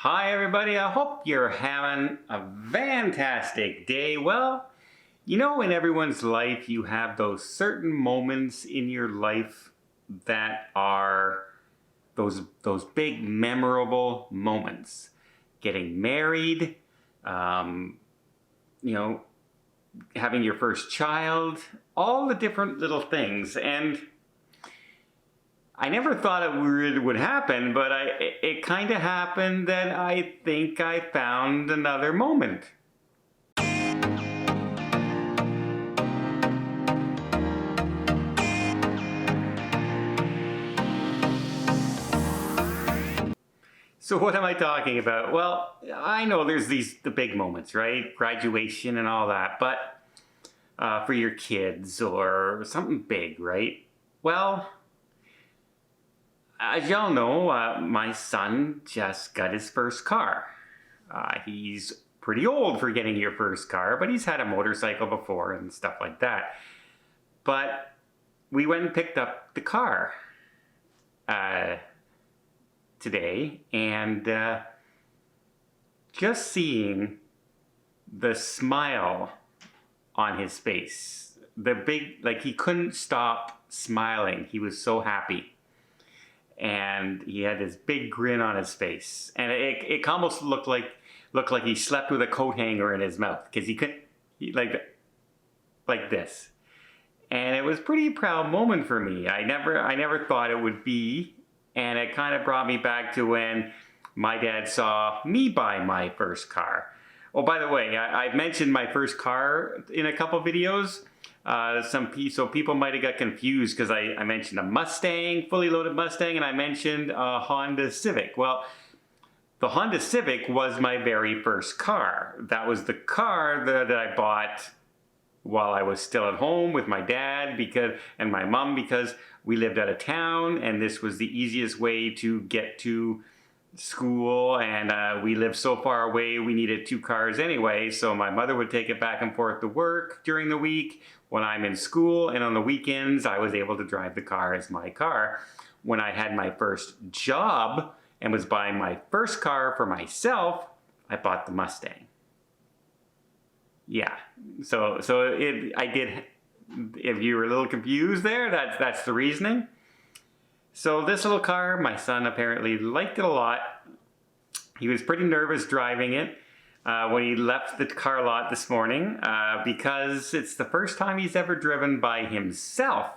Hi everybody, I hope you're having a fantastic day. Well, in everyone's life you have those certain moments in your life that are those big memorable moments. Getting married, you know, having your first child, all the different little things. And I never thought it would happen, but it kind of happened that I think I found another moment. So what am I talking about? Well, I know there's the big moments, right? Graduation and all that, but for your kids or something big, right? Well, as y'all know, my son just got his first car. He's pretty old for getting your first car, but he's had a motorcycle before and stuff like that. But we went and picked up the car today, and just seeing the smile on his face, he couldn't stop smiling. He was so happy. And he had this big grin on his face, and it almost looked like he slept with a coat hanger in his mouth, because he like this. And it was a pretty proud moment for me. I never thought it would be, and it kind of brought me back to when my dad saw me buy my first car. Oh, by the way, I've mentioned my first car in a couple videos. So people might have got confused because I mentioned a Mustang, fully loaded Mustang, and I mentioned a Honda Civic. Well, the Honda Civic was my very first car. That was the car that I bought while I was still at home with my dad and my mom, because we lived out of town, and this was the easiest way to get to school, and we lived so far away we needed two cars anyway, so my mother would take it back and forth to work during the week when I'm in school, and on the weekends I was able to drive the car as my car. When I had my first job and was buying my first car for myself, I bought the Mustang. Yeah, I did. If you were a little confused there, that's the reasoning. So this little car, my son apparently liked it a lot. He was pretty nervous driving it when he left the car lot this morning because it's the first time he's ever driven by himself.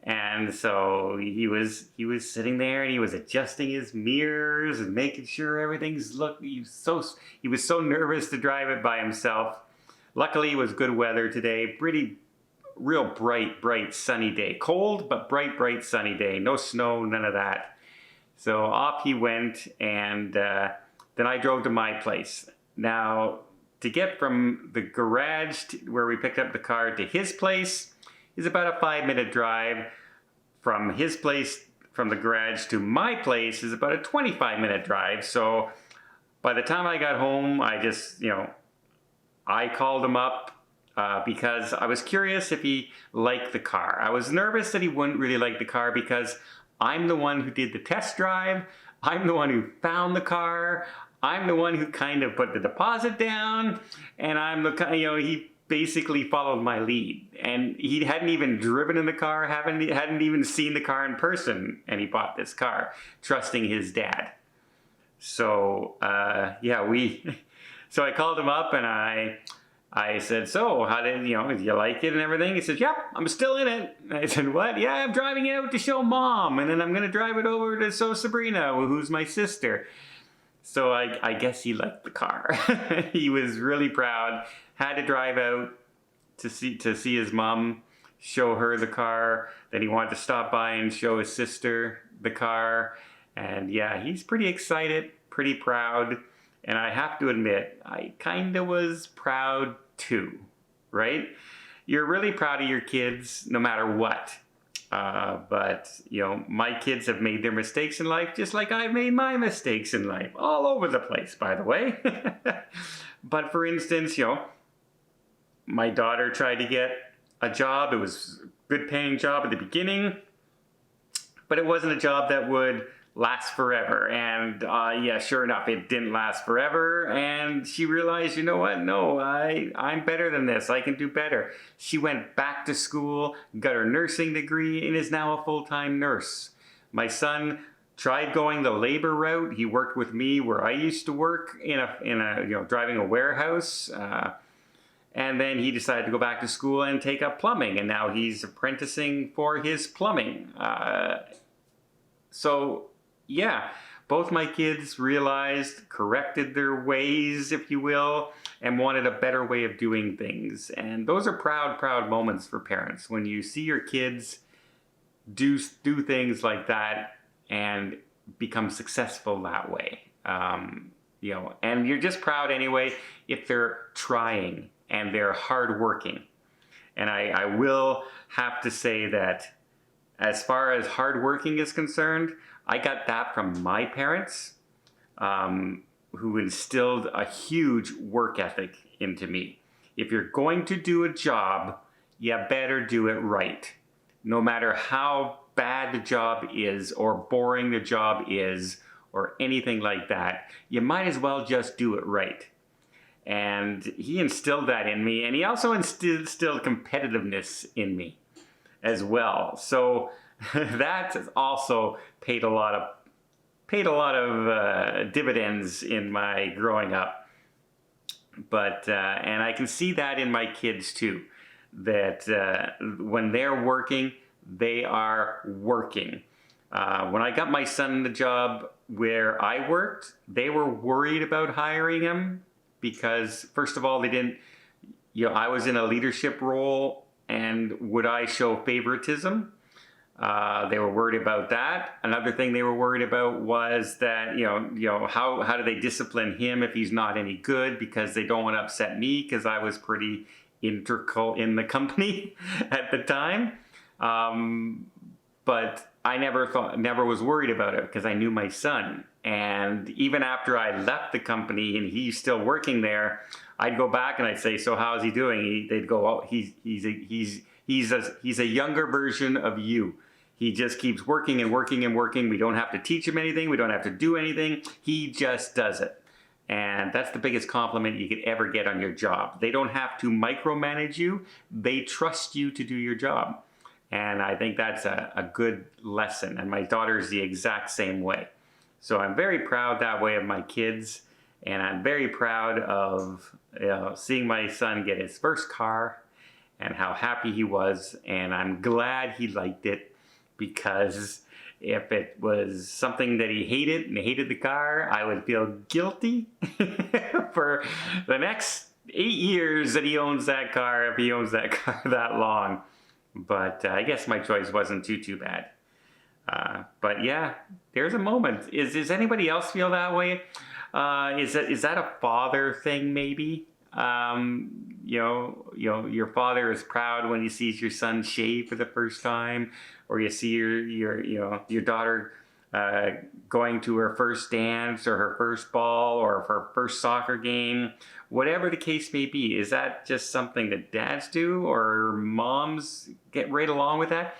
And so he was sitting there and he was adjusting his mirrors and making sure everything's he was so nervous to drive it by himself. Luckily, it was good weather today. Real bright sunny day. Cold, but bright sunny day. No snow, none of that. So off he went, and then I drove to my place. Now, to get from the garage where we picked up the car to his place is about a 5-minute drive. From his place, from the garage to my place is about a 25-minute drive. So by the time I got home, I called him up because I was curious if he liked the car. I was nervous that he wouldn't really like the car because I'm the one who did the test drive. I'm the one who found the car. I'm the one who kind of put the deposit down, and he basically followed my lead. And he hadn't even driven in the car, hadn't even seen the car in person, and he bought this car, trusting his dad. So, so I called him up and I said, so how did you like it and everything? He said, yep, I'm still in it. And I said, what? Yeah, I'm driving it out to show Mom, and then I'm going to drive it over to show Sabrina, who's my sister. So I guess he liked the car. He was really proud. Had to drive out to see his mom, show her the car. Then he wanted to stop by and show his sister the car. And yeah, he's pretty excited, pretty proud. And I have to admit, I kind of was proud too, right? You're really proud of your kids no matter what. But my kids have made their mistakes in life just like I've made my mistakes in life. All over the place, by the way. But for instance, my daughter tried to get a job. It was a good paying job at the beginning, but it wasn't a job that would last forever. And yeah, sure enough, it didn't last forever. And she realized, you know what? No, I'm better than this. I can do better. She went back to school, got her nursing degree, and is now a full-time nurse. My son tried going the labor route. He worked with me where I used to work in a driving a warehouse. And then he decided to go back to school and take up plumbing. And now he's apprenticing for his plumbing. So yeah, both my kids realized, corrected their ways, if you will, and wanted a better way of doing things. And those are proud, proud moments for parents when you see your kids do things like that and become successful that way. And you're just proud anyway if they're trying and they're hardworking. And I will have to say that as far as hardworking is concerned, I got that from my parents, who instilled a huge work ethic into me. If you're going to do a job, you better do it right. No matter how bad the job is or boring the job is or anything like that, you might as well just do it right. And he instilled that in me, and he also instilled competitiveness in me as well. So that also paid a lot of dividends in my growing up. But and I can see that in my kids too, that when they're working, they are working. When I got my son the job where I worked, they were worried about hiring him because, first of all, they didn't. I was in a leadership role, and would I show favoritism? They were worried about that. Another thing they were worried about was that, how do they discipline him if he's not any good, because they don't want to upset me because I was pretty integral in the company at the time. But I never was worried about it because I knew my son. And even after I left the company and he's still working there, I'd go back and I'd say, "So how's he doing?" They'd go, "Oh, he's a younger version of you. He just keeps working and working and working. We don't have to teach him anything. We don't have to do anything. He just does it." And that's the biggest compliment you could ever get on your job. They don't have to micromanage you. They trust you to do your job. And I think that's a good lesson. And my daughter is the exact same way. So I'm very proud that way of my kids. And I'm very proud of seeing my son get his first car and how happy he was. And I'm glad he liked it, because if it was something that he hated and hated the car, I would feel guilty for the next 8 years that he owns that car, if he owns that car that long. But I guess my choice wasn't too bad. But yeah, there's a moment. Does anybody else feel that way? Is that a father thing maybe? Your father is proud when he sees your son shave for the first time, or you see your daughter going to her first dance or her first ball or her first soccer game, whatever the case may be. Is that just something that dads do, or moms get right along with that?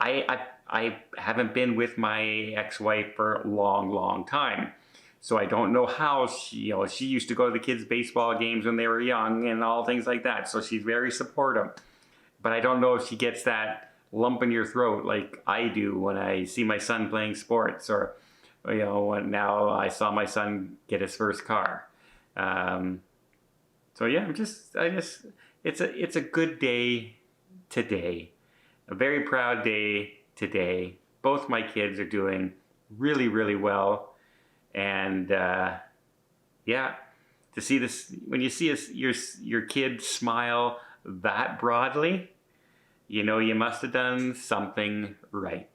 I haven't been with my ex-wife for a long time. So I don't know how she used to go to the kids' baseball games when they were young and all things like that. So she's very supportive. But I don't know if she gets that lump in your throat like I do when I see my son playing sports, or when now I saw my son get his first car. So yeah, it's a good day today. A very proud day today. Both my kids are doing really, really well. And yeah, to see this, when you see your kid smile that broadly, you must have done something right.